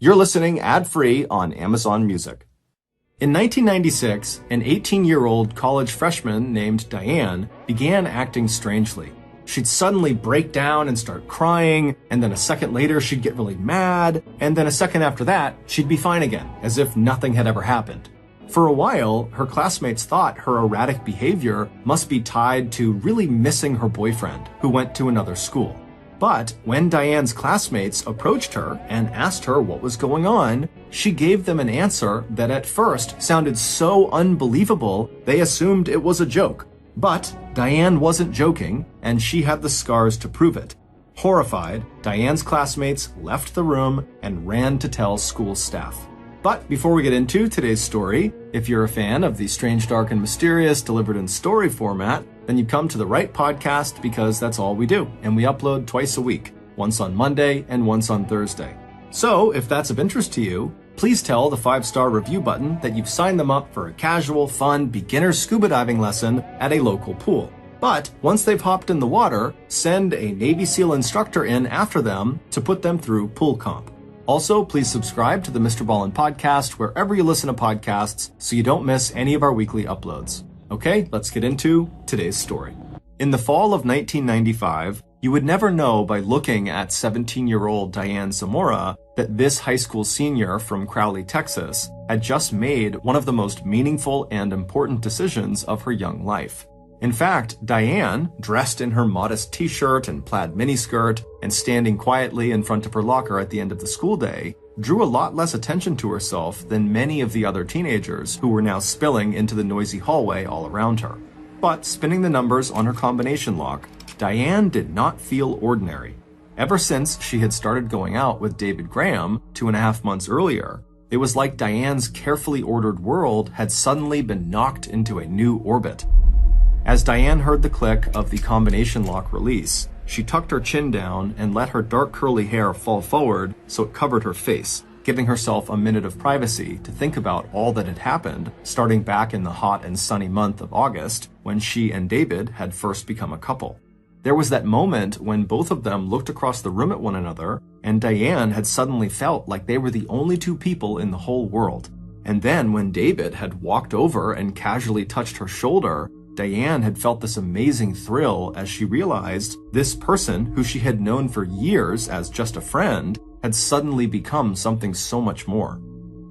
You're listening ad-free on Amazon Music. In 1996, an 18-year-old college freshman named Diane began acting strangely. She'd suddenly break down and start crying, and then a second later she'd get really mad, and then a second after that, she'd be fine again, as if nothing had ever happened. For a while, her classmates thought her erratic behavior must be tied to really missing her boyfriend, who went to another school. But when Diane's classmates approached her and asked her what was going on, she gave them an answer that at first sounded so unbelievable they assumed it was a joke. But Diane wasn't joking, and she had the scars to prove it. Horrified, Diane's classmates left the room and ran to tell school staff. But before we get into today's story, if you're a fan of the strange, dark, and mysterious delivered in story format, then you've come to the right podcast because that's all we do, and we upload twice a week, once on Monday and once on Thursday. So if that's of interest to you, please tell the 5-star review button that you've signed them up for a casual, fun, beginner scuba diving lesson at a local pool. But once they've hopped in the water, send a Navy SEAL instructor in after them to put them through pool comp. Also, please subscribe to the MrBallen Podcast wherever you listen to podcasts so you don't miss any of our weekly uploads. Okay, let's get into today's story. In the fall of 1995, you would never know by looking at 17-year-old Diane Zamora that this high school senior from Crowley, Texas, had just made one of the most meaningful and important decisions of her young life. In fact, Diane, dressed in her modest t-shirt and plaid miniskirt and standing quietly in front of her locker at the end of the school day, drew a lot less attention to herself than many of the other teenagers who were now spilling into the noisy hallway all around her. But spinning the numbers on her combination lock, Diane did not feel ordinary. Ever since she had started going out with David Graham 2.5 months earlier, it was like Diane's carefully ordered world had suddenly been knocked into a new orbit. As Diane heard the click of the combination lock release, she tucked her chin down and let her dark curly hair fall forward so it covered her face, giving herself a minute of privacy to think about all that had happened starting back in the hot and sunny month of August when she and David had first become a couple. There was that moment when both of them looked across the room at one another, and Diane had suddenly felt like they were the only two people in the whole world. And then when David had walked over and casually touched her shoulder, Diane had felt this amazing thrill as she realized this person, who she had known for years as just a friend, had suddenly become something so much more.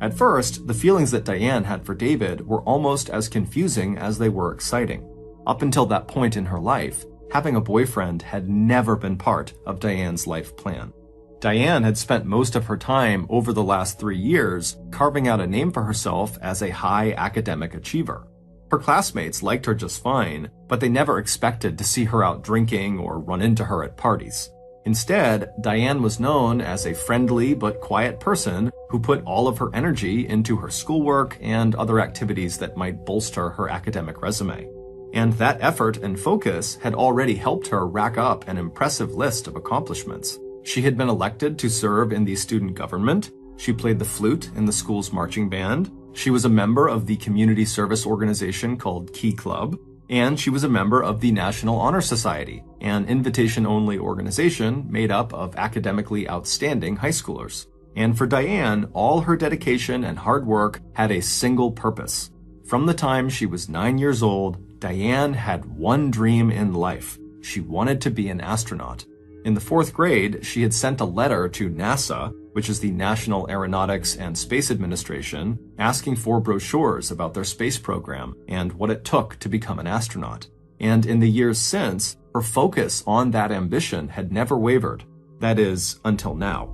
At first, the feelings that Diane had for David were almost as confusing as they were exciting. Up until that point in her life, having a boyfriend had never been part of Diane's life plan. Diane had spent most of her time over the last 3 years carving out a name for herself as a high academic achiever. Her classmates liked her just fine, but they never expected to see her out drinking or run into her at parties. Instead, Diane was known as a friendly but quiet person who put all of her energy into her schoolwork and other activities that might bolster her academic resume. And that effort and focus had already helped her rack up an impressive list of accomplishments. She had been elected to serve in the student government. She played the flute in the school's marching band. She was a member of the community service organization called Key Club, and she was a member of the National Honor Society, an invitation-only organization made up of academically outstanding high schoolers. And for Diane, all her dedication and hard work had a single purpose. From the time she was 9 years old, Diane had one dream in life. She wanted to be an astronaut. In the 4th grade, she had sent a letter to NASA, which is the National Aeronautics and Space Administration, asking for brochures about their space program and what it took to become an astronaut. And in the years since, her focus on that ambition had never wavered. That is, until now.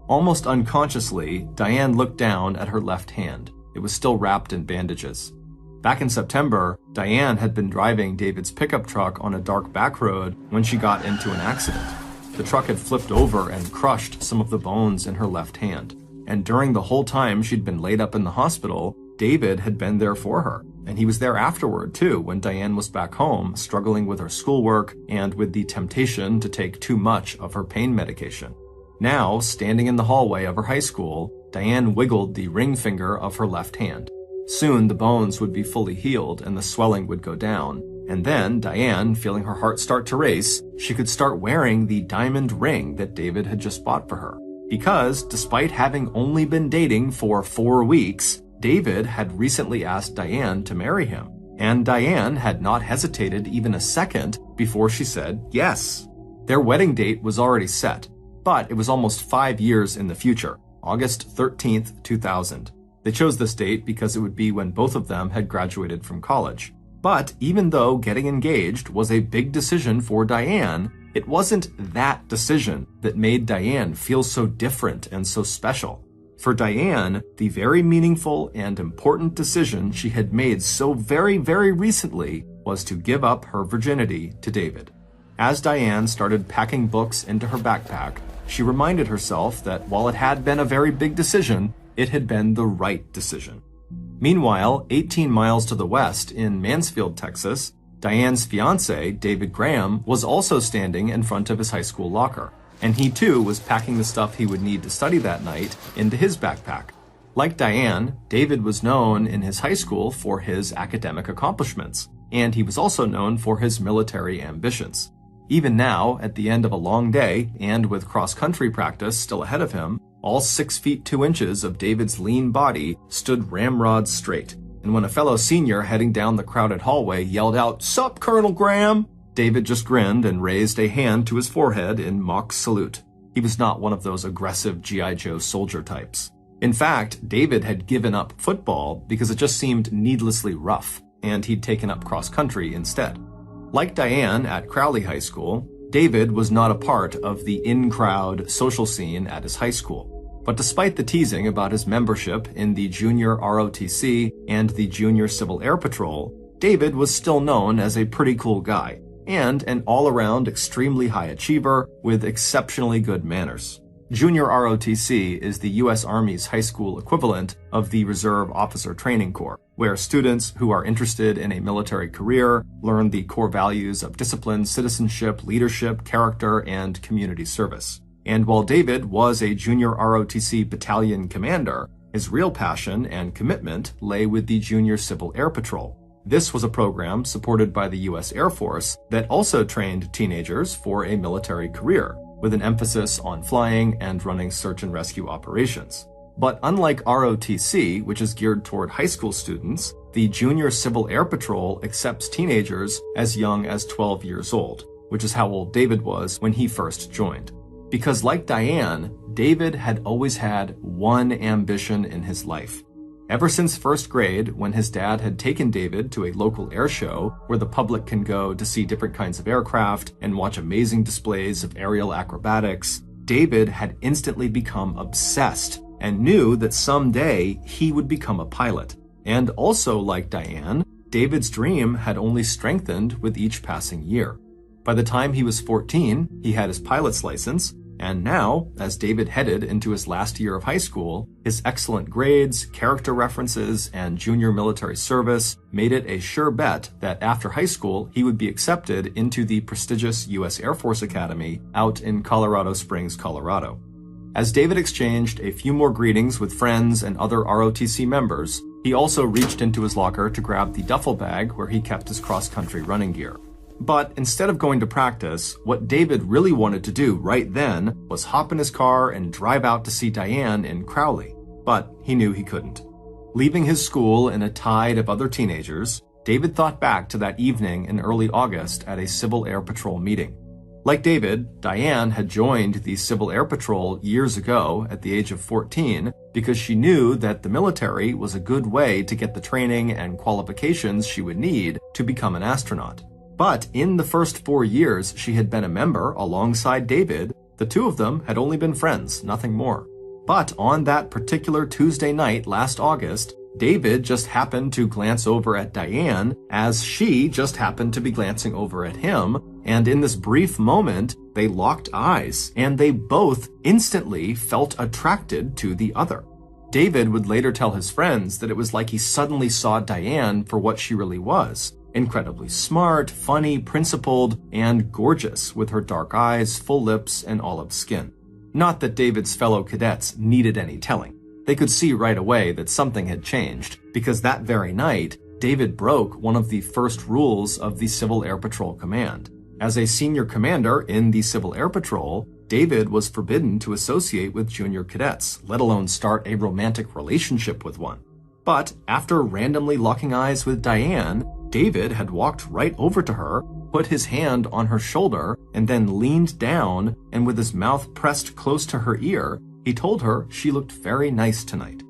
Almost unconsciously, Diane looked down at her left hand. It was still wrapped in bandages. Back in September, Diane had been driving David's pickup truck on a dark back road when she got into an accident. The truck had flipped over and crushed some of the bones in her left hand. And during the whole time she'd been laid up in the hospital, David had been there for her. And he was there afterward, too, when Diane was back home, struggling with her schoolwork and with the temptation to take too much of her pain medication. Now, standing in the hallway of her high school, Diane wiggled the ring finger of her left hand. Soon the bones would be fully healed and the swelling would go down. And then Diane, feeling her heart start to race, she could start wearing the diamond ring that David had just bought for her. because despite having only been dating for 4 weeks, David had recently asked Diane to marry him, and Diane had not hesitated even a second before she said yes. Their wedding date was already set, but it was almost 5 years in the future, August 13th, 2000. They chose this date because it would be when both of them had graduated from college. But even though getting engaged was a big decision for Diane, it wasn't that decision that made Diane feel so different and so special. For Diane, the very meaningful and important decision she had made so very, very recently was to give up her virginity to David. As Diane started packing books into her backpack, she reminded herself that while it had been a very big decision, it had been the right decision. Meanwhile, 18 miles to the west in Mansfield, Texas, Diane's fiance, David Graham, was also standing in front of his high school locker, and he too was packing the stuff he would need to study that night into his backpack. Like Diane, David was known in his high school for his academic accomplishments, and he was also known for his military ambitions. Even now, at the end of a long day, and with cross-country practice still ahead of him, all 6 feet 2 inches of David's lean body stood ramrod straight, and when a fellow senior heading down the crowded hallway yelled out, "Sup, Colonel Graham?" David just grinned and raised a hand to his forehead in mock salute. He was not one of those aggressive G.I. Joe soldier types. In fact, David had given up football because it just seemed needlessly rough, and he'd taken up cross-country instead. Like Diane at Crowley High School, David was not a part of the in-crowd social scene at his high school. But despite the teasing about his membership in the Junior ROTC and the Junior Civil Air Patrol, David was still known as a pretty cool guy, and an all-around extremely high achiever with exceptionally good manners. Junior ROTC is the U.S. Army's high school equivalent of the Reserve Officer Training Corps, where students who are interested in a military career learn the core values of discipline, citizenship, leadership, character, and community service. And while David was a Junior ROTC battalion commander, his real passion and commitment lay with the Junior Civil Air Patrol. This was a program supported by the U.S. Air Force that also trained teenagers for a military career, with an emphasis on flying and running search and rescue operations. But unlike ROTC, which is geared toward high school students, the Junior Civil Air Patrol accepts teenagers as young as 12 years old, which is how old David was when he first joined. Because like Diane, David had always had one ambition in his life. Ever since first grade, when his dad had taken David to a local air show where the public can go to see different kinds of aircraft and watch amazing displays of aerial acrobatics, David had instantly become obsessed and knew that someday he would become a pilot. And also like Diane, David's dream had only strengthened with each passing year. By the time he was 14, he had his pilot's license, and now, as David headed into his last year of high school, his excellent grades, character references, and junior military service made it a sure bet that after high school, he would be accepted into the prestigious U.S. Air Force Academy out in Colorado Springs, Colorado. As David exchanged a few more greetings with friends and other ROTC members, he also reached into his locker to grab the duffel bag where he kept his cross-country running gear. But instead of going to practice, what David really wanted to do right then was hop in his car and drive out to see Diane in Crowley. But he knew he couldn't. Leaving his school in a tide of other teenagers, David thought back to that evening in early August at a Civil Air Patrol meeting. Like David, Diane had joined the Civil Air Patrol years ago at the age of 14 because she knew that the military was a good way to get the training and qualifications she would need to become an astronaut. But in the first 4 years she had been a member alongside David, the two of them had only been friends, nothing more. But on that particular Tuesday night last August, David just happened to glance over at Diane as she just happened to be glancing over at him, and in this brief moment, they locked eyes, and they both instantly felt attracted to the other. David would later tell his friends that it was like he suddenly saw Diane for what she really was. Incredibly smart, funny, principled, and gorgeous with her dark eyes, full lips, and olive skin. Not that David's fellow cadets needed any telling. They could see right away that something had changed, because that very night, David broke one of the first rules of the Civil Air Patrol Command. As a senior commander in the Civil Air Patrol, David was forbidden to associate with junior cadets, let alone start a romantic relationship with one. But after randomly locking eyes with Diane, David had walked right over to her, put his hand on her shoulder, and then leaned down, and with his mouth pressed close to her ear, he told her she looked very nice tonight.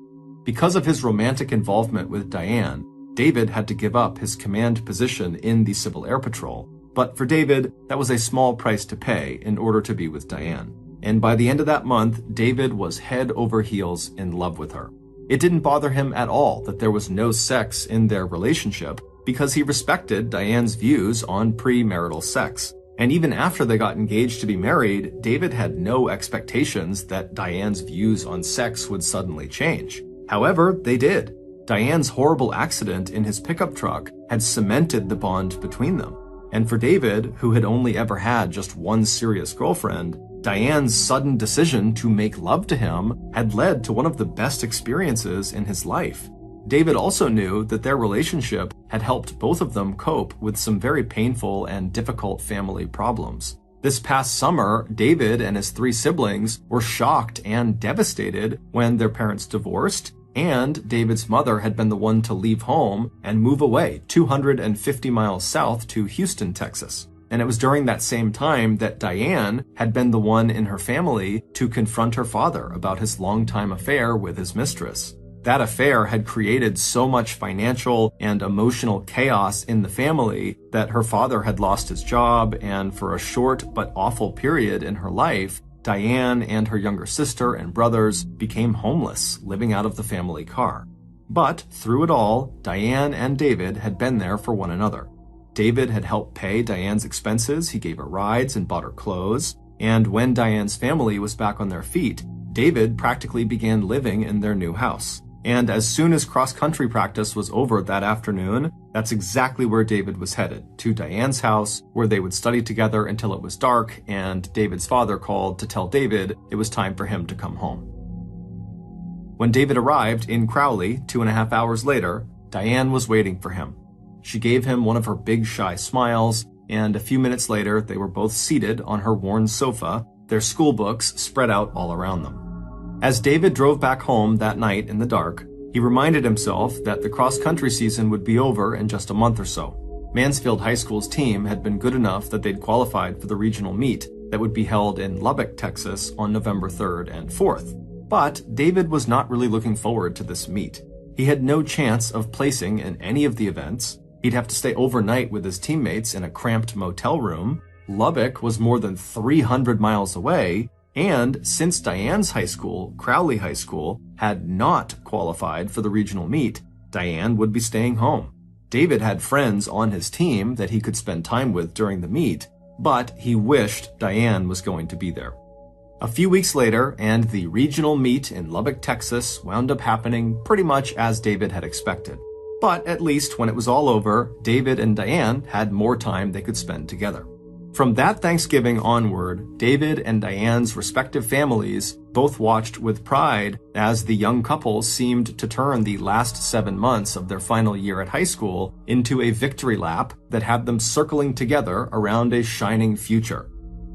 Because of his romantic involvement with Diane, David had to give up his command position in the Civil Air Patrol. But for David, that was a small price to pay in order to be with Diane. And by the end of that month, David was head over heels in love with her. It didn't bother him at all that there was no sex in their relationship because he respected Diane's views on premarital sex. And even after they got engaged to be married, David had no expectations that Diane's views on sex would suddenly change. However, they did. Diane's horrible accident in his pickup truck had cemented the bond between them. And for David, who had only ever had just one serious girlfriend, Diane's sudden decision to make love to him had led to one of the best experiences in his life. David also knew that their relationship had helped both of them cope with some very painful and difficult family problems. This past summer, David and his 3 siblings were shocked and devastated when their parents divorced, and David's mother had been the one to leave home and move away 250 miles south to Houston, Texas. And it was during that same time that Diane had been the one in her family to confront her father about his longtime affair with his mistress. That affair had created so much financial and emotional chaos in the family that her father had lost his job, and for a short but awful period in her life, Diane and her younger sister and brothers became homeless, living out of the family car. But through it all, Diane and David had been there for one another. David had helped pay Diane's expenses, he gave her rides and bought her clothes, and when Diane's family was back on their feet, David practically began living in their new house. And as soon as cross-country practice was over that afternoon, that's exactly where David was headed, to Diane's house, where they would study together until it was dark, and David's father called to tell David it was time for him to come home. When David arrived in Crowley 2.5 hours later, Diane was waiting for him. She gave him one of her big shy smiles, and a few minutes later they were both seated on her worn sofa, their school books spread out all around them. As David drove back home that night in the dark, he reminded himself that the cross-country season would be over in just a month or so. Mansfield High School's team had been good enough that they'd qualified for the regional meet that would be held in Lubbock, Texas on November 3rd and 4th. But David was not really looking forward to this meet. He had no chance of placing in any of the events. He'd have to stay overnight with his teammates in a cramped motel room. Lubbock was more than 300 miles away, and since Diane's high school, Crowley High School, had not qualified for the regional meet, Diane would be staying home. David had friends on his team that he could spend time with during the meet, but he wished Diane was going to be there. A few weeks later, and the regional meet in Lubbock, Texas wound up happening pretty much as David had expected. But at least when it was all over, David and Diane had more time they could spend together. From that Thanksgiving onward, David and Diane's respective families both watched with pride as the young couple seemed to turn the last 7 months of their final year at high school into a victory lap that had them circling together around a shining future.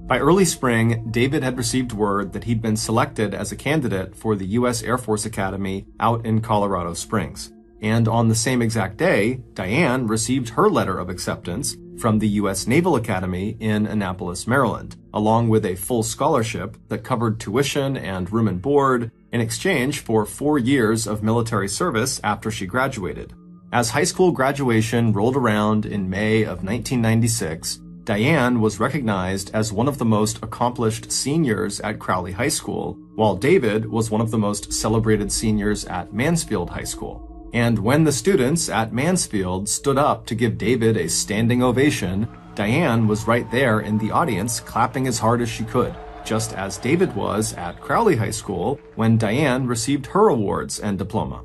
By early spring, David had received word that he'd been selected as a candidate for the U.S. Air Force Academy out in Colorado Springs. And on the same exact day, Diane received her letter of acceptance from the U.S. Naval Academy in Annapolis, Maryland, along with a full scholarship that covered tuition and room and board in exchange for 4 years of military service after she graduated. As high school graduation rolled around in May of 1996, Diane was recognized as one of the most accomplished seniors at Crowley High School, while David was one of the most celebrated seniors at Mansfield High School. And when the students at Mansfield stood up to give David a standing ovation, Diane was right there in the audience clapping as hard as she could, just as David was at Crowley High School when Diane received her awards and diploma.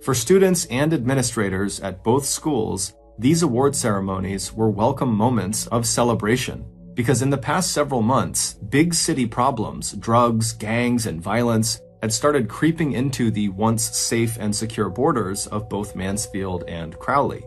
For students and administrators at both schools, these award ceremonies were welcome moments of celebration, because in the past several months, big city problems, drugs, gangs, and violence had started creeping into the once safe and secure borders of both Mansfield and Crowley.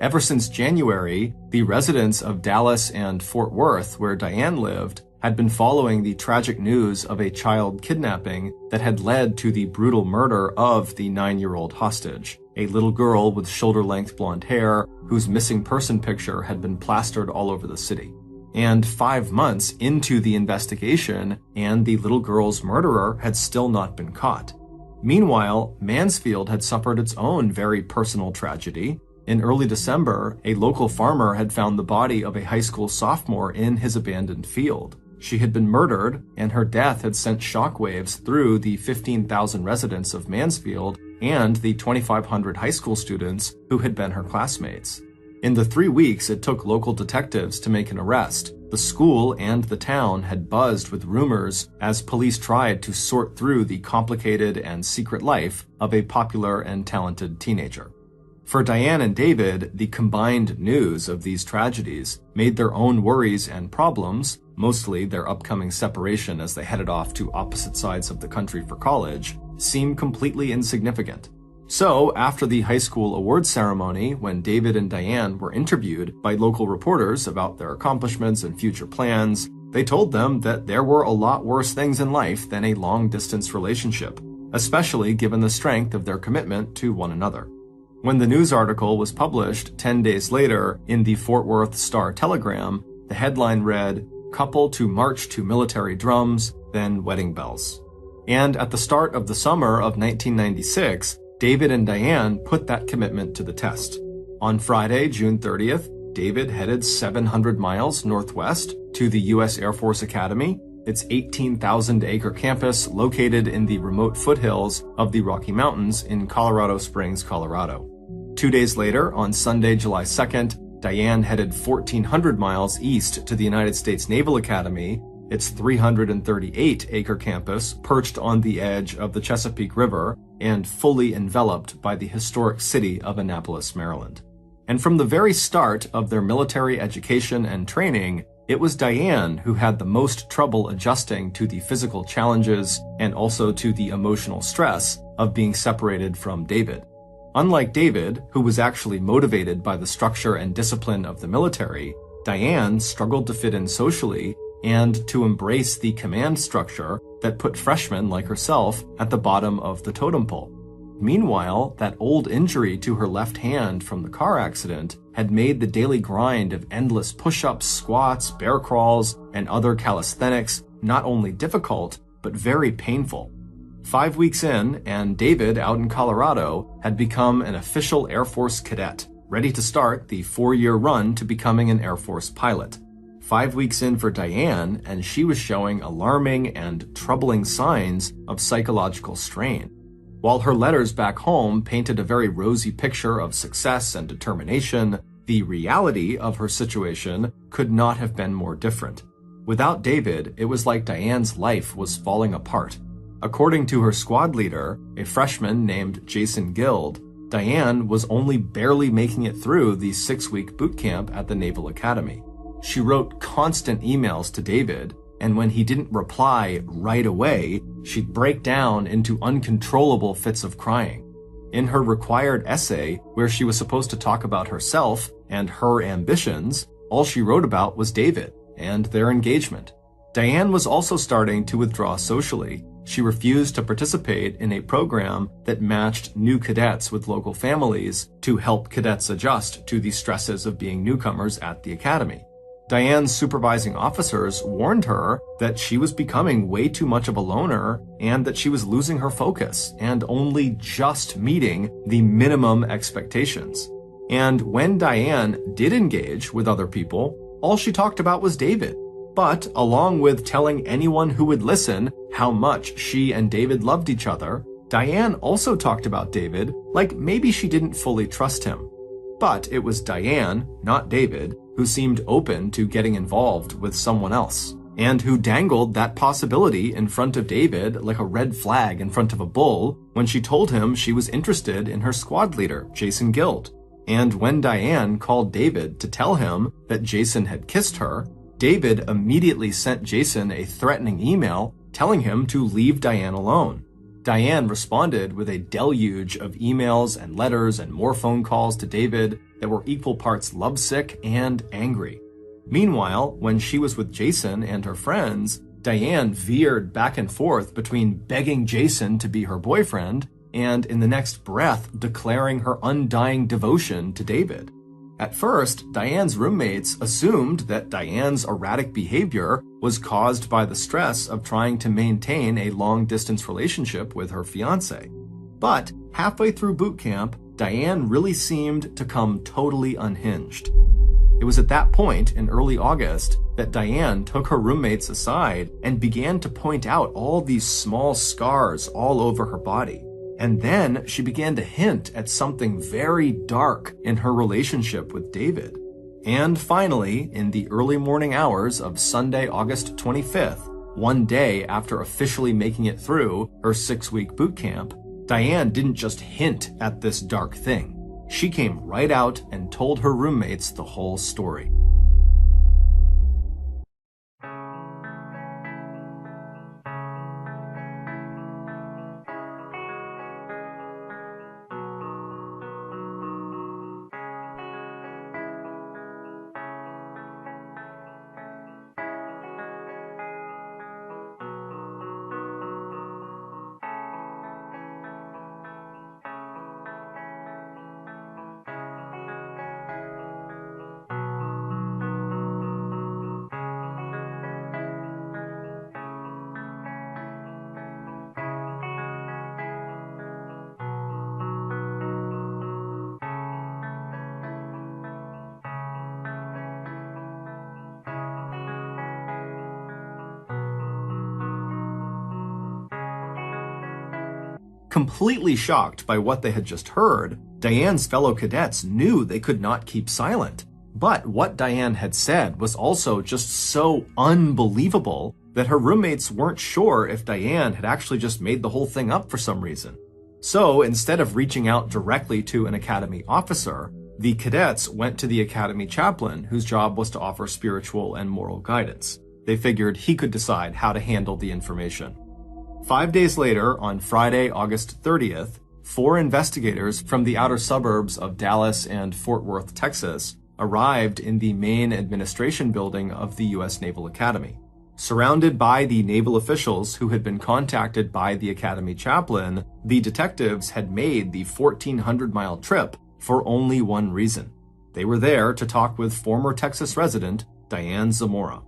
Ever since January, the residents of Dallas and Fort Worth, where Diane lived, had been following the tragic news of a child kidnapping that had led to the brutal murder of the 9-year-old hostage, a little girl with shoulder-length blonde hair whose missing person picture had been plastered all over the city. And 5 months into the investigation, and the little girl's murderer had still not been caught. Meanwhile, Mansfield had suffered its own very personal tragedy. In early December, a local farmer had found the body of a high school sophomore in his abandoned field. She had been murdered, and her death had sent shockwaves through the 15,000 residents of Mansfield and the 2,500 high school students who had been her classmates. In the 3 weeks it took local detectives to make an arrest, the school and the town had buzzed with rumors as police tried to sort through the complicated and secret life of a popular and talented teenager. For Diane and David, the combined news of these tragedies made their own worries and problems, mostly their upcoming separation as they headed off to opposite sides of the country for college, seem completely insignificant. So, after the high school awards ceremony, when David and Diane were interviewed by local reporters about their accomplishments and future plans, they told them that there were a lot worse things in life than a long-distance relationship, especially given the strength of their commitment to one another. When the news article was published 10 days later in the Fort Worth Star-Telegram, the headline read, "Couple to march to military drums, then wedding bells." And at the start of the summer of 1996, David and Diane put that commitment to the test. On Friday, June 30th, David headed 700 miles northwest to the U.S. Air Force Academy, its 18,000-acre campus located in the remote foothills of the Rocky Mountains in Colorado Springs, Colorado. 2 days later, on Sunday, July 2nd, Diane headed 1,400 miles east to the United States Naval Academy, its 338-acre campus perched on the edge of the Chesapeake River and fully enveloped by the historic city of Annapolis, Maryland. And from the very start of their military education and training, it was Diane who had the most trouble adjusting to the physical challenges and also to the emotional stress of being separated from David. Unlike David, who was actually motivated by the structure and discipline of the military, Diane struggled to fit in socially and to embrace the command structure that put freshmen like herself at the bottom of the totem pole. Meanwhile, that old injury to her left hand from the car accident had made the daily grind of endless push-ups, squats, bear crawls, and other calisthenics not only difficult, but very painful. 5 weeks in, and David, out in Colorado, had become an official Air Force cadet, ready to start the 4-year run to becoming an Air Force pilot. 5 weeks in for Diane, and she was showing alarming and troubling signs of psychological strain. While her letters back home painted a very rosy picture of success and determination, the reality of her situation could not have been more different. Without David, it was like Diane's life was falling apart. According to her squad leader, a freshman named Jason Guild, Diane was only barely making it through the 6-week boot camp at the Naval Academy. She wrote constant emails to David, and when he didn't reply right away, she'd break down into uncontrollable fits of crying. In her required essay, where she was supposed to talk about herself and her ambitions, all she wrote about was David and their engagement. Diane was also starting to withdraw socially. She refused to participate in a program that matched new cadets with local families to help cadets adjust to the stresses of being newcomers at the academy. Diane's supervising officers warned her that she was becoming way too much of a loner and that she was losing her focus and only just meeting the minimum expectations. And when Diane did engage with other people, all she talked about was David. But along with telling anyone who would listen how much she and David loved each other, Diane also talked about David like maybe she didn't fully trust him. But it was Diane, not David, who seemed open to getting involved with someone else, and who dangled that possibility in front of David like a red flag in front of a bull when she told him she was interested in her squad leader, Jason Guild. And when Diane called David to tell him that Jason had kissed her, David immediately sent Jason a threatening email telling him to leave Diane alone. Diane responded with a deluge of emails and letters and more phone calls to David that were equal parts lovesick and angry. Meanwhile, when she was with Jason and her friends, Diane veered back and forth between begging Jason to be her boyfriend and in the next breath declaring her undying devotion to David. At first, Diane's roommates assumed that Diane's erratic behavior was caused by the stress of trying to maintain a long-distance relationship with her fiancé. But halfway through boot camp, Diane really seemed to come totally unhinged. It was at that point in early August that Diane took her roommates aside and began to point out all these small scars all over her body. And then she began to hint at something very dark in her relationship with David. And finally, in the early morning hours of Sunday, August 25th, one day after officially making it through her 6-week boot camp, Diane didn't just hint at this dark thing. She came right out and told her roommates the whole story. Completely shocked by what they had just heard, Diane's fellow cadets knew they could not keep silent. But what Diane had said was also just so unbelievable that her roommates weren't sure if Diane had actually just made the whole thing up for some reason. So instead of reaching out directly to an academy officer, the cadets went to the academy chaplain, whose job was to offer spiritual and moral guidance. They figured he could decide how to handle the information. 5 days later, on Friday, August 30th, 4 investigators from the outer suburbs of Dallas and Fort Worth, Texas, arrived in the main administration building of the U.S. Naval Academy. Surrounded by the naval officials who had been contacted by the Academy chaplain, the detectives had made the 1,400-mile trip for only one reason. They were there to talk with former Texas resident Diane Zamora.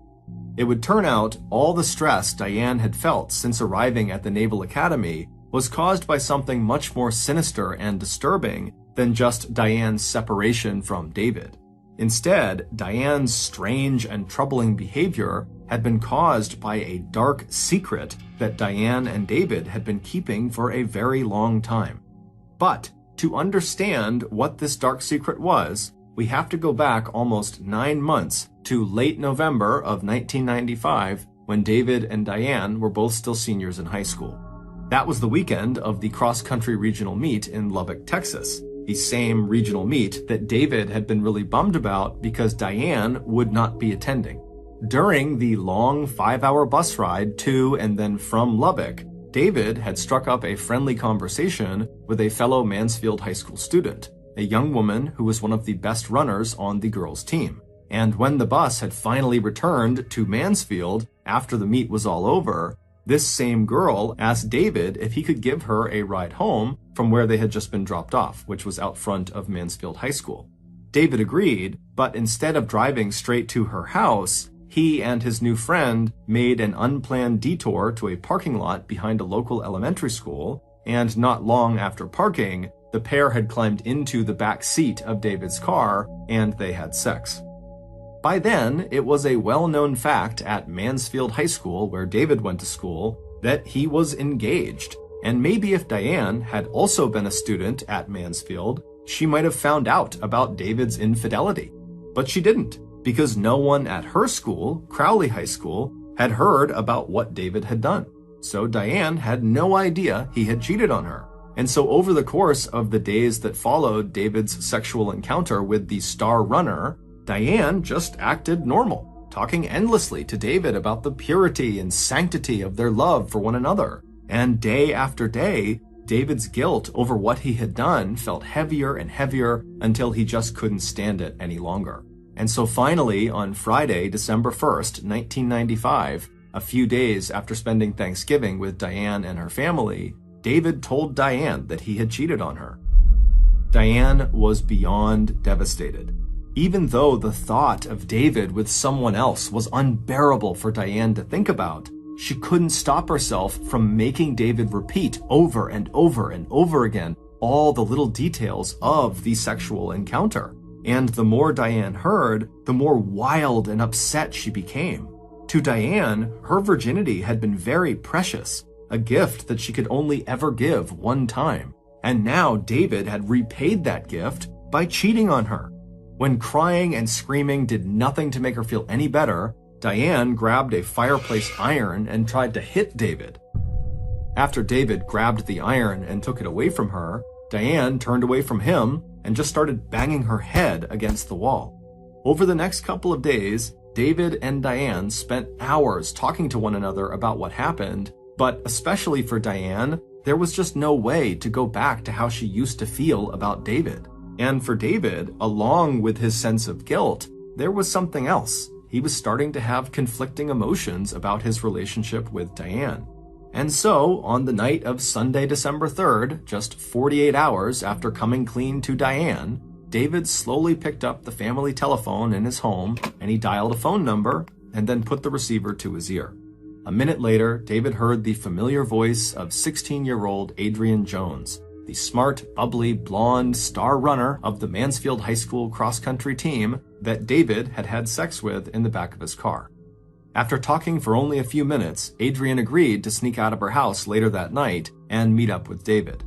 It would turn out all the stress Diane had felt since arriving at the Naval Academy was caused by something much more sinister and disturbing than just Diane's separation from David. Instead, Diane's strange and troubling behavior had been caused by a dark secret that Diane and David had been keeping for a very long time. But to understand what this dark secret was, we have to go back almost 9 months to late November of 1995, when David and Diane were both still seniors in high school. That was the weekend of the cross-country regional meet in Lubbock, Texas, the same regional meet that David had been really bummed about because Diane would not be attending. During the long 5-hour bus ride to and then from Lubbock, David had struck up a friendly conversation with a fellow Mansfield High School student, a young woman who was one of the best runners on the girls' team. And when the bus had finally returned to Mansfield after the meet was all over, this same girl asked David if he could give her a ride home from where they had just been dropped off, which was out front of Mansfield High School. David agreed, but instead of driving straight to her house, he and his new friend made an unplanned detour to a parking lot behind a local elementary school, and not long after parking, the pair had climbed into the back seat of David's car and they had sex. By then, it was a well-known fact at Mansfield High School, where David went to school, that he was engaged. And maybe if Diane had also been a student at Mansfield, she might have found out about David's infidelity. But she didn't, because no one at her school, Crowley High School, had heard about what David had done. So Diane had no idea he had cheated on her. And so over the course of the days that followed David's sexual encounter with the star runner, Diane just acted normal, talking endlessly to David about the purity and sanctity of their love for one another. And day after day, David's guilt over what he had done felt heavier and heavier until he just couldn't stand it any longer. And so finally, on Friday, December 1st, 1995, a few days after spending Thanksgiving with Diane and her family, David told Diane that he had cheated on her. Diane was beyond devastated. Even though the thought of David with someone else was unbearable for Diane to think about, she couldn't stop herself from making David repeat over and over and over again all the little details of the sexual encounter. And the more Diane heard, the more wild and upset she became. To Diane, her virginity had been very precious, a gift that she could only ever give one time. And now David had repaid that gift by cheating on her. When crying and screaming did nothing to make her feel any better, Diane grabbed a fireplace iron and tried to hit David. After David grabbed the iron and took it away from her, Diane turned away from him and just started banging her head against the wall. Over the next couple of days, David and Diane spent hours talking to one another about what happened, but especially for Diane, there was just no way to go back to how she used to feel about David. And for David, along with his sense of guilt, there was something else. He was starting to have conflicting emotions about his relationship with Diane. And so, on the night of Sunday, December 3rd, just 48 hours after coming clean to Diane, David slowly picked up the family telephone in his home and he dialed a phone number and then put the receiver to his ear. A minute later, David heard the familiar voice of 16-year-old Adrian Jones, the smart, bubbly, blonde star runner of the Mansfield High School cross-country team that David had had sex with in the back of his car. After talking for only a few minutes, Adrian agreed to sneak out of her house later that night and meet up with David.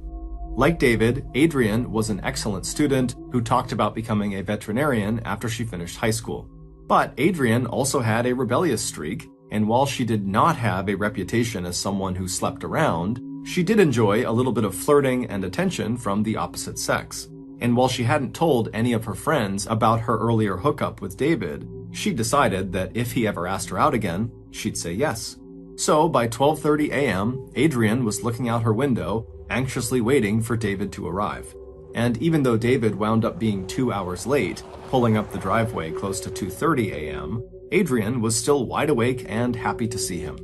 Like David, Adrian was an excellent student who talked about becoming a veterinarian after she finished high school. But Adrian also had a rebellious streak, and while she did not have a reputation as someone who slept around, she did enjoy a little bit of flirting and attention from the opposite sex. And while she hadn't told any of her friends about her earlier hookup with David, she decided that if he ever asked her out again, she'd say yes. So by 12:30 a.m., Adrian was looking out her window, anxiously waiting for David to arrive. And even though David wound up being 2 hours late, pulling up the driveway close to 2:30 a.m., Adrian was still wide awake and happy to see him.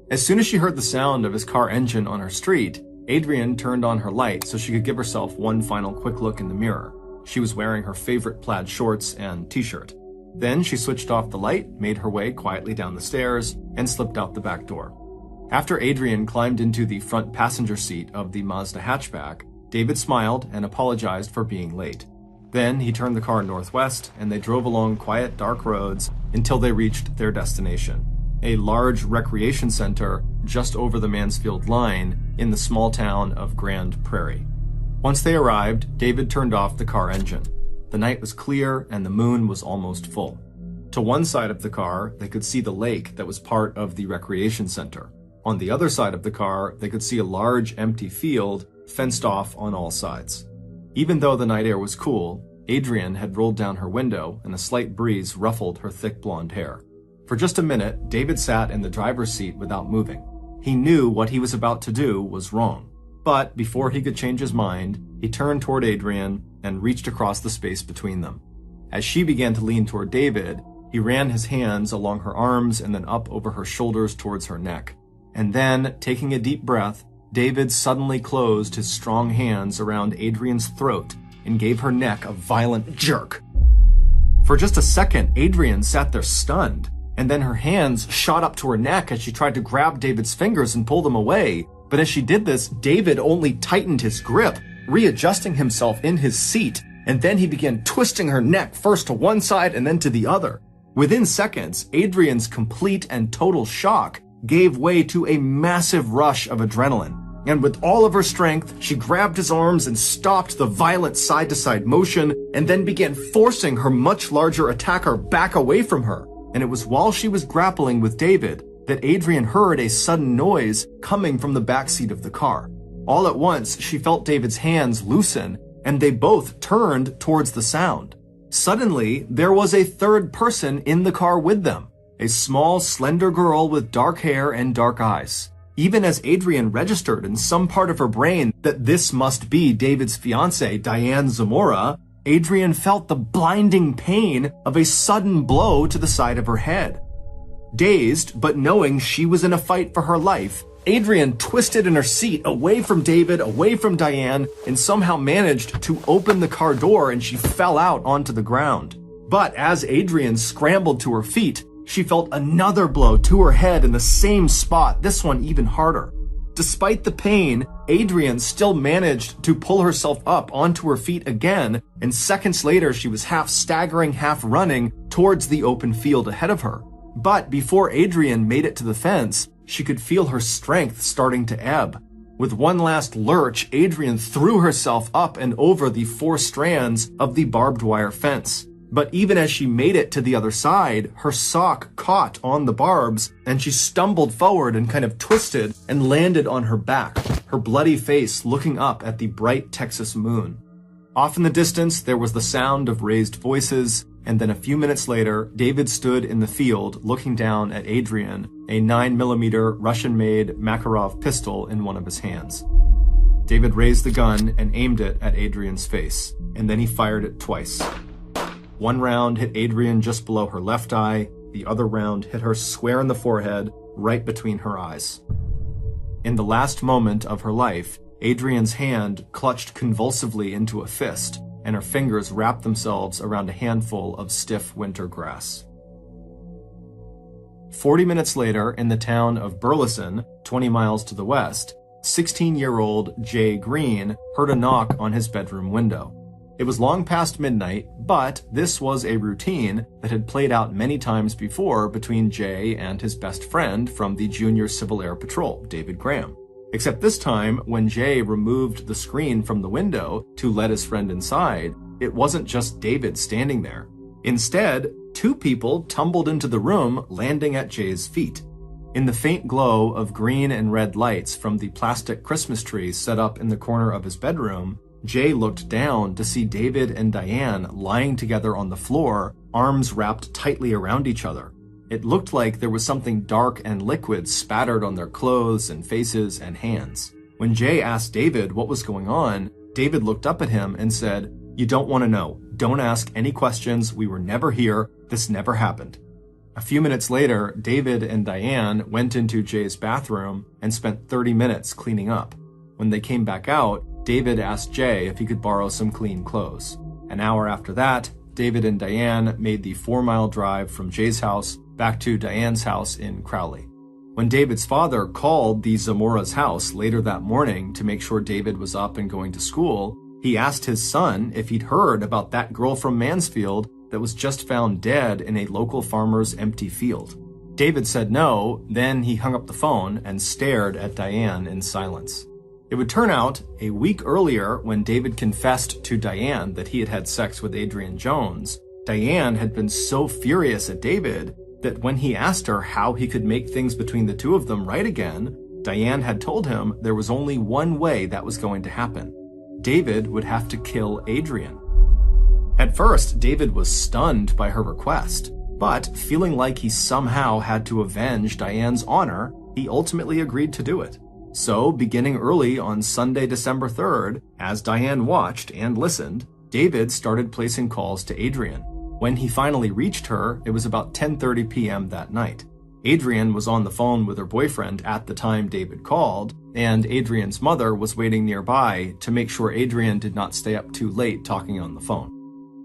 As soon as she heard the sound of his car engine on her street, Adrian turned on her light so she could give herself one final quick look in the mirror. She was wearing her favorite plaid shorts and t-shirt. Then she switched off the light, made her way quietly down the stairs, and slipped out the back door. After Adrian climbed into the front passenger seat of the Mazda hatchback, David smiled and apologized for being late. Then he turned the car northwest, and they drove along quiet, dark roads until they reached their destination, a large recreation center just over the Mansfield line in the small town of Grand Prairie. Once they arrived, David turned off the car engine. The night was clear and the moon was almost full. To one side of the car, they could see the lake that was part of the recreation center. On the other side of the car, they could see a large empty field fenced off on all sides. Even though the night air was cool, Adrian had rolled down her window and a slight breeze ruffled her thick blonde hair. For just a minute, David sat in the driver's seat without moving. He knew what he was about to do was wrong. But before he could change his mind, he turned toward Adrian and reached across the space between them. As she began to lean toward David, he ran his hands along her arms and then up over her shoulders towards her neck. And then, taking a deep breath, David suddenly closed his strong hands around Adrian's throat and gave her neck a violent jerk. For just a second, Adrian sat there stunned, and then her hands shot up to her neck as she tried to grab David's fingers and pull them away. But as she did this, David only tightened his grip, readjusting himself in his seat, and then he began twisting her neck first to one side and then to the other. Within seconds, Adrian's complete and total shock gave way to a massive rush of adrenaline. And with all of her strength, she grabbed his arms and stopped the violent side-to-side motion, and then began forcing her much larger attacker back away from her. And it was while she was grappling with David that Adrian heard a sudden noise coming from the backseat of the car. All at once, she felt David's hands loosen, and they both turned towards the sound. Suddenly, there was a third person in the car with them, a small, slender girl with dark hair and dark eyes. Even as Adrian registered in some part of her brain that this must be David's fiancée, Diane Zamora, Adrian felt the blinding pain of a sudden blow to the side of her head. Dazed, but knowing she was in a fight for her life, Adrian twisted in her seat away from David, away from Diane, and somehow managed to open the car door, and she fell out onto the ground. But as Adrian scrambled to her feet, she felt another blow to her head in the same spot, this one even harder. Despite the pain, Adrian still managed to pull herself up onto her feet again, and seconds later she was half staggering, half running towards the open field ahead of her. But before Adrian made it to the fence, she could feel her strength starting to ebb. With one last lurch, Adrian threw herself up and over the 4 strands of the barbed wire fence. But even as she made it to the other side, her sock caught on the barbs and she stumbled forward and kind of twisted and landed on her back, her bloody face looking up at the bright Texas moon. Off in the distance, there was the sound of raised voices, and then a few minutes later, David stood in the field looking down at Adrian, a 9mm Russian-made Makarov pistol in one of his hands. David raised the gun and aimed it at Adrian's face, and then he fired it twice. One round hit Adrian just below her left eye, the other round hit her square in the forehead, right between her eyes. In the last moment of her life, Adrian's hand clutched convulsively into a fist, and her fingers wrapped themselves around a handful of stiff winter grass. 40 minutes later, in the town of Burleson, 20 miles to the west, 16-year-old Jay Green heard a knock on his bedroom window. It was long past midnight, but this was a routine that had played out many times before between Jay and his best friend from the Junior Civil Air Patrol, David Graham. Except this time, when Jay removed the screen from the window to let his friend inside, it wasn't just David standing there. Instead, 2 people tumbled into the room, landing at Jay's feet. In the faint glow of green and red lights from the plastic Christmas tree set up in the corner of his bedroom, Jay looked down to see David and Diane lying together on the floor, arms wrapped tightly around each other. It looked like there was something dark and liquid spattered on their clothes and faces and hands. When Jay asked David what was going on, David looked up at him and said, "You don't want to know. Don't ask any questions. We were never here. This never happened." A few minutes later, David and Diane went into Jay's bathroom and spent 30 minutes cleaning up. When they came back out, David asked Jay if he could borrow some clean clothes. An hour after that, David and Diane made the 4-mile drive from Jay's house back to Diane's house in Crowley. When David's father called the Zamora's house later that morning to make sure David was up and going to school, he asked his son if he'd heard about that girl from Mansfield that was just found dead in a local farmer's empty field. David said no, then he hung up the phone and stared at Diane in silence. It would turn out, a week earlier, when David confessed to Diane that he had had sex with Adrian Jones, Diane had been so furious at David that when he asked her how he could make things between the two of them right again, Diane had told him there was only one way that was going to happen. David would have to kill Adrian. At first, David was stunned by her request, but feeling like he somehow had to avenge Diane's honor, he ultimately agreed to do it. So, beginning early on Sunday, December 3rd, as Diane watched and listened, David started placing calls to Adrian. When he finally reached her, it was about 10:30 p.m. that night. Adrian was on the phone with her boyfriend at the time David called, and Adrian's mother was waiting nearby to make sure Adrian did not stay up too late talking on the phone.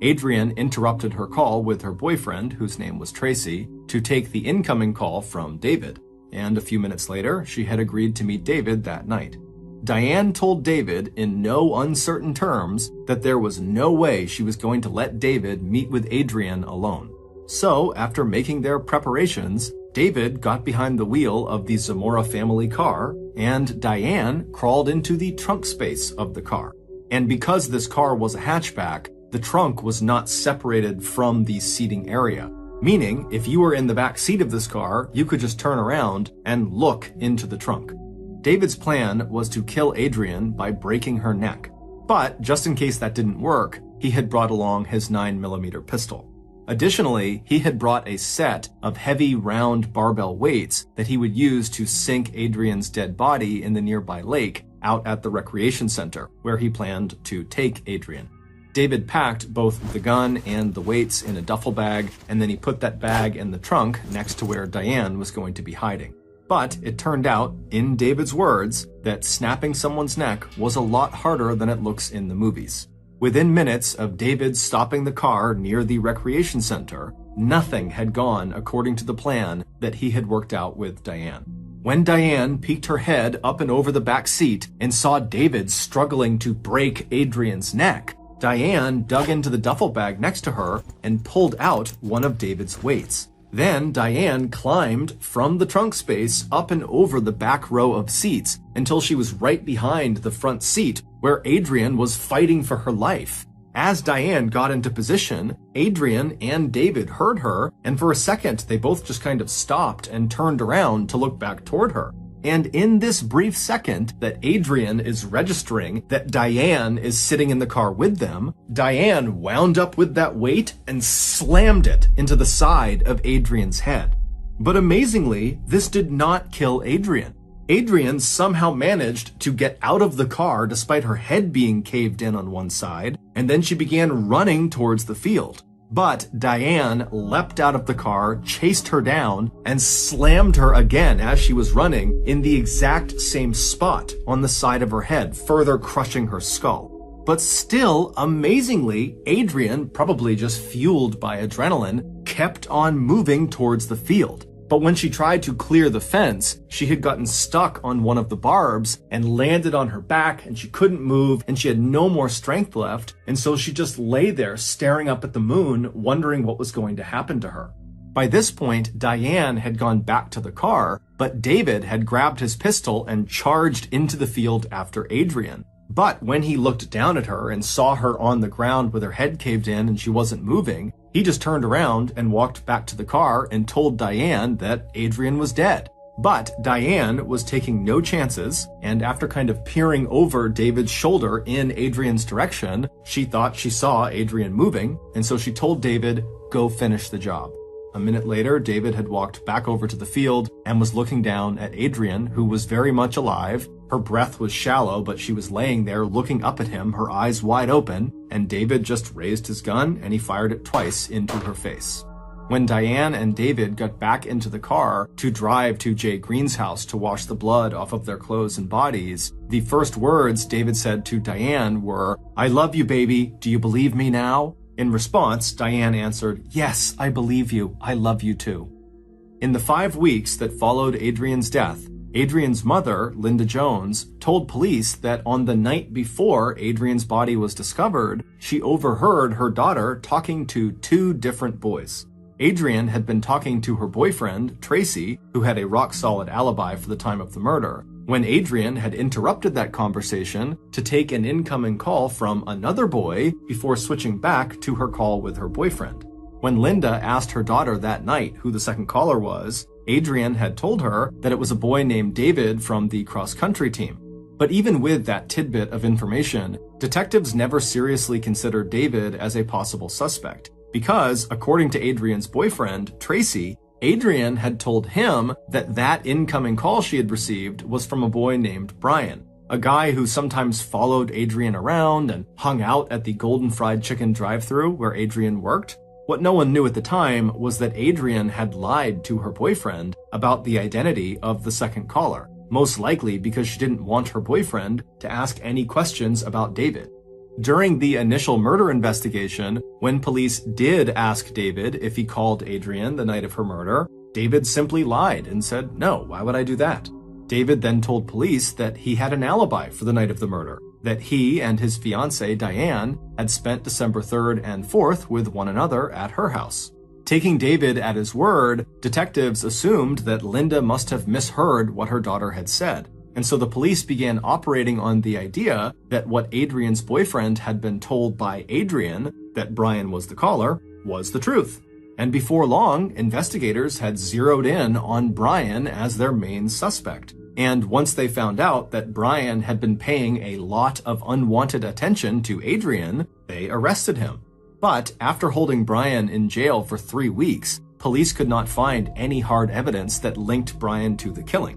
Adrian interrupted her call with her boyfriend, whose name was Tracy, to take the incoming call from David. And a few minutes later, she had agreed to meet David that night. Diane told David in no uncertain terms that there was no way she was going to let David meet with Adrian alone. So, after making their preparations, David got behind the wheel of the Zamora family car, and Diane crawled into the trunk space of the car. And because this car was a hatchback, the trunk was not separated from the seating area. Meaning, if you were in the back seat of this car, you could just turn around and look into the trunk. David's plan was to kill Adrian by breaking her neck. But, just in case that didn't work, he had brought along his 9mm pistol. Additionally, he had brought a set of heavy round barbell weights that he would use to sink Adrian's dead body in the nearby lake out at the recreation center, where he planned to take Adrian. David packed both the gun and the weights in a duffel bag, and then he put that bag in the trunk next to where Diane was going to be hiding. But it turned out, in David's words, that snapping someone's neck was a lot harder than it looks in the movies. Within minutes of David stopping the car near the recreation center, nothing had gone according to the plan that he had worked out with Diane. When Diane peeked her head up and over the back seat and saw David struggling to break Adrian's neck, Diane dug into the duffel bag next to her and pulled out one of David's weights. Then Diane climbed from the trunk space up and over the back row of seats until she was right behind the front seat where Adrian was fighting for her life. As Diane got into position, Adrian and David heard her, and for a second they both just kind of stopped and turned around to look back toward her. And in this brief second that Adrian is registering that Diane is sitting in the car with them, Diane wound up with that weight and slammed it into the side of Adrian's head. But amazingly, this did not kill Adrian. Adrian somehow managed to get out of the car despite her head being caved in on one side, and then she began running towards the field. But Diane leapt out of the car, chased her down, and slammed her again as she was running in the exact same spot on the side of her head, further crushing her skull. But still, amazingly, Adrian, probably just fueled by adrenaline, kept on moving towards the field. But when she tried to clear the fence, she had gotten stuck on one of the barbs and landed on her back, and she couldn't move and she had no more strength left. And so she just lay there staring up at the moon, wondering what was going to happen to her. By this point, Diane had gone back to the car, but David had grabbed his pistol and charged into the field after Adrian. But when he looked down at her and saw her on the ground with her head caved in and she wasn't moving, he just turned around and walked back to the car and told Diane that Adrian was dead. But Diane was taking no chances, and after kind of peering over David's shoulder in Adrian's direction, she thought she saw Adrian moving, and so she told David, "Go finish the job." A minute later, David had walked back over to the field and was looking down at Adrian, who was very much alive. Her breath was shallow, but she was laying there looking up at him, her eyes wide open, and David just raised his gun and he fired it twice into her face. When Diane and David got back into the car to drive to Jay Green's house to wash the blood off of their clothes and bodies, the first words David said to Diane were, "I love you, baby. Do you believe me now?" In response, Diane answered, "Yes, I believe you. I love you too." In the 5 weeks that followed Adrian's death, Adrian's mother, Linda Jones, told police that on the night before Adrian's body was discovered, she overheard her daughter talking to 2 different boys. Adrian had been talking to her boyfriend, Tracy, who had a rock-solid alibi for the time of the murder, when Adrian had interrupted that conversation to take an incoming call from another boy before switching back to her call with her boyfriend. When Linda asked her daughter that night who the second caller was, Adrian had told her that it was a boy named David from the cross-country team. But even with that tidbit of information, detectives never seriously considered David as a possible suspect, because, according to Adrian's boyfriend, Tracy, Adrian had told him that that incoming call she had received was from a boy named Brian, a guy who sometimes followed Adrian around and hung out at the Golden Fried Chicken drive-thru where Adrian worked. What no one knew at the time was that Adrian had lied to her boyfriend about the identity of the second caller, most likely because she didn't want her boyfriend to ask any questions about David. During the initial murder investigation, when police did ask David if he called Adrian the night of her murder, David simply lied and said, "No, why would I do that?" David then told police that he had an alibi for the night of the murder, that he and his fiancée, Diane, had spent December 3rd and 4th with one another at her house. Taking David at his word, detectives assumed that Linda must have misheard what her daughter had said. And so the police began operating on the idea that what Adrian's boyfriend had been told by Adrian, that Brian was the caller, was the truth. And before long, investigators had zeroed in on Brian as their main suspect. And once they found out that Brian had been paying a lot of unwanted attention to Adrian, they arrested him. But after holding Brian in jail for 3 weeks, police could not find any hard evidence that linked Brian to the killing.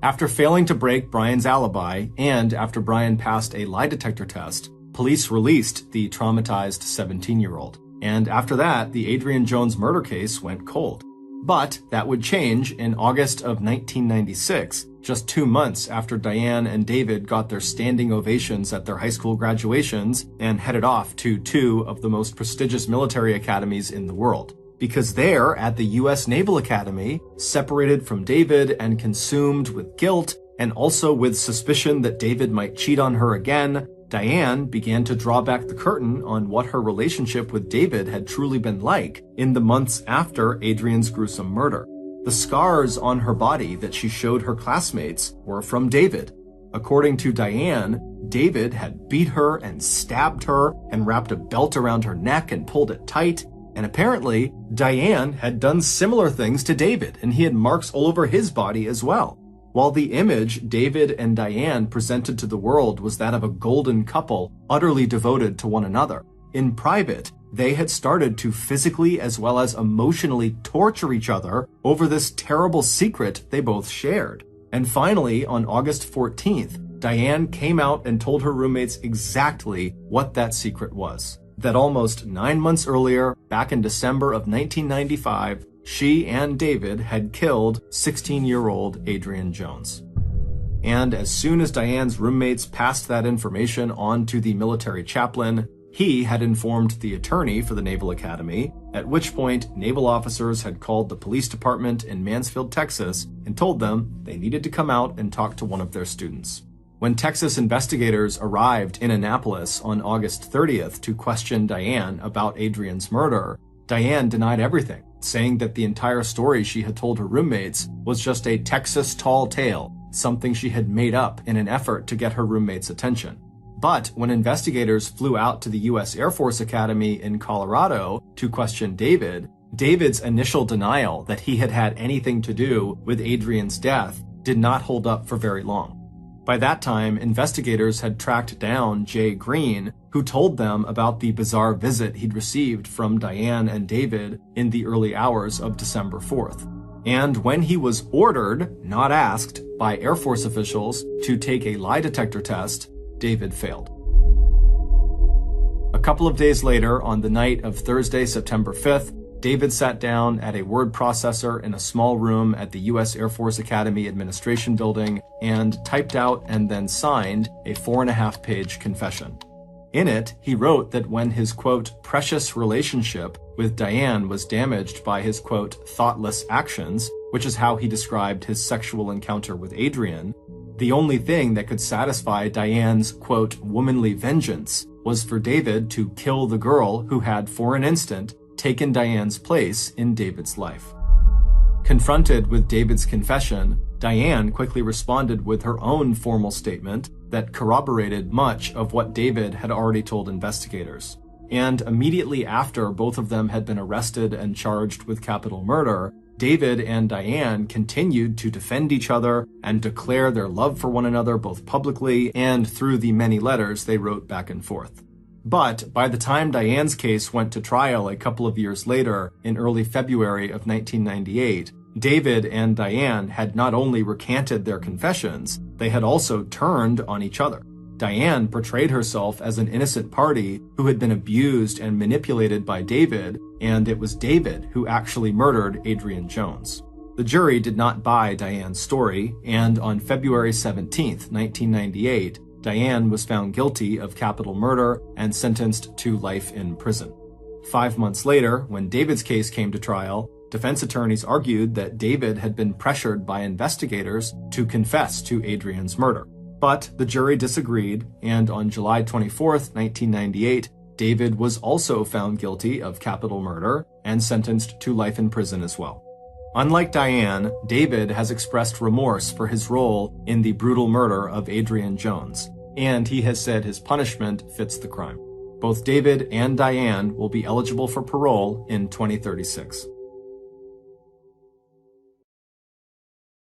After failing to break Brian's alibi, and after Brian passed a lie detector test, Police released the traumatized 17-year-old, and after that, the Adrian Jones murder case went cold. But that would change in August of 1996, just 2 months after Diane and David got their standing ovations at their high school graduations and headed off to 2 of the most prestigious military academies in the world. Because there, at the U.S. Naval Academy, separated from David and consumed with guilt, and also with suspicion that David might cheat on her again, Diane began to draw back the curtain on what her relationship with David had truly been like in the months after Adrian's gruesome murder. The scars on her body that she showed her classmates were from David. According to Diane, David had beat her and stabbed her and wrapped a belt around her neck and pulled it tight. And apparently, Diane had done similar things to David, and he had marks all over his body as well. While the image David and Diane presented to the world was that of a golden couple utterly devoted to one another, in private, they had started to physically as well as emotionally torture each other over this terrible secret they both shared. And finally, on August 14th, Diane came out and told her roommates exactly what that secret was. That almost 9 months earlier, back in December of 1995, she and David had killed 16-year-old Adrian Jones. And as soon as Diane's roommates passed that information on to the military chaplain, he had informed the attorney for the Naval Academy, at which point naval officers had called the police department in Mansfield, Texas, and told them they needed to come out and talk to one of their students. When Texas investigators arrived in Annapolis on August 30th to question Diane about Adrian's murder, Diane denied everything, saying that the entire story she had told her roommates was just a Texas tall tale, something she had made up in an effort to get her roommates' attention. But when investigators flew out to the U.S. Air Force Academy in Colorado to question David, David's initial denial that he had had anything to do with Adrian's death did not hold up for very long. By that time, investigators had tracked down Jay Green, who told them about the bizarre visit he'd received from Diane and David in the early hours of December 4th. And when he was ordered, not asked, by Air Force officials to take a lie detector test, David failed. A couple of days later, on the night of Thursday, September 5th, David sat down at a word processor in a small room at the U.S. Air Force Academy Administration Building and typed out and then signed a 4.5-page confession. In it, he wrote that when his, quote, precious relationship with Diane was damaged by his, quote, thoughtless actions, which is how he described his sexual encounter with Adrian, the only thing that could satisfy Diane's, quote, womanly vengeance was for David to kill the girl who had, for an instant, taken Diane's place in David's life. Confronted with David's confession, Diane quickly responded with her own formal statement that corroborated much of what David had already told investigators. And immediately after both of them had been arrested and charged with capital murder, David and Diane continued to defend each other and declare their love for one another both publicly and through the many letters they wrote back and forth. But by the time Diane's case went to trial a couple of years later, in early February of 1998, David and Diane had not only recanted their confessions, they had also turned on each other. Diane portrayed herself as an innocent party who had been abused and manipulated by David, and it was David who actually murdered Adrian Jones. The jury did not buy Diane's story, and on February 17th, 1998, Diane was found guilty of capital murder and sentenced to life in prison. 5 months later, when David's case came to trial, defense attorneys argued that David had been pressured by investigators to confess to Adrian's murder. But the jury disagreed, and on July 24th, 1998, David was also found guilty of capital murder and sentenced to life in prison as well. Unlike Diane, David has expressed remorse for his role in the brutal murder of Adrian Jones, and he has said his punishment fits the crime. Both David and Diane will be eligible for parole in 2036.